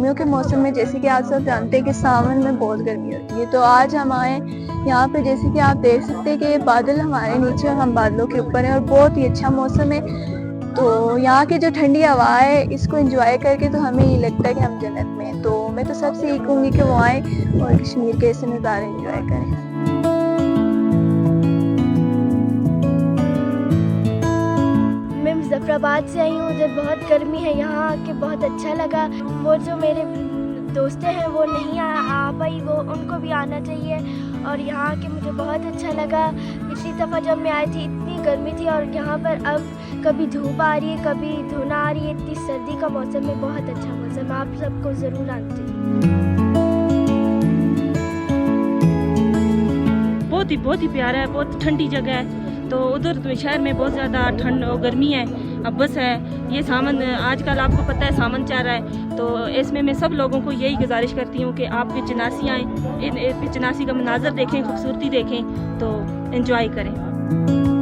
गर्मियों के मौसम में जैसे कि आप सब जानते हैं कि सावन में बहुत गर्मी होती है, तो आज हम आए यहाँ पे। जैसे कि आप देख सकते हैं कि बादल हमारे नीचे और हम बादलों के ऊपर हैं और बहुत ही अच्छा मौसम है। तो यहाँ की जो ठंडी हवा है इसको एंजॉय करके तो हमें ये लगता है कि हम जन्नत में हैं। तो मैं तो सबसे यही कहूँगी कि वो आए और कश्मीर के ऐसे नज़ारे एंजॉय करें। मैं मुजफ्फराबाद से आई हूँ, उधर बहुत गर्मी है, यहाँ आके बहुत अच्छा लगा। वो जो मेरे दोस्तें हैं वो नहीं आ पाई, वो उनको भी आना चाहिए और यहाँ आके मुझे बहुत अच्छा लगा। पिछली दफ़ा जब मैं आई थी इतनी गर्मी थी और यहाँ पर अब कभी धूप आ रही है कभी धुंध आ रही है, इतनी सर्दी का मौसम है, बहुत अच्छा मौसम है। आप सबको ज़रूर आना चाहिए। बहुत ही प्यारा है, बहुत ठंडी जगह है। तो उधर तो शहर में बहुत ज़्यादा ठंड और गर्मी है। अब बस है ये सावन, आजकल आपको पता है सावन चल रहा है, तो इसमें मैं सब लोगों को यही गुजारिश करती हूँ कि आप पिचनासी आएँ, पिचनासी का मनाजर देखें, खूबसूरती देखें, तो एंजॉय करें।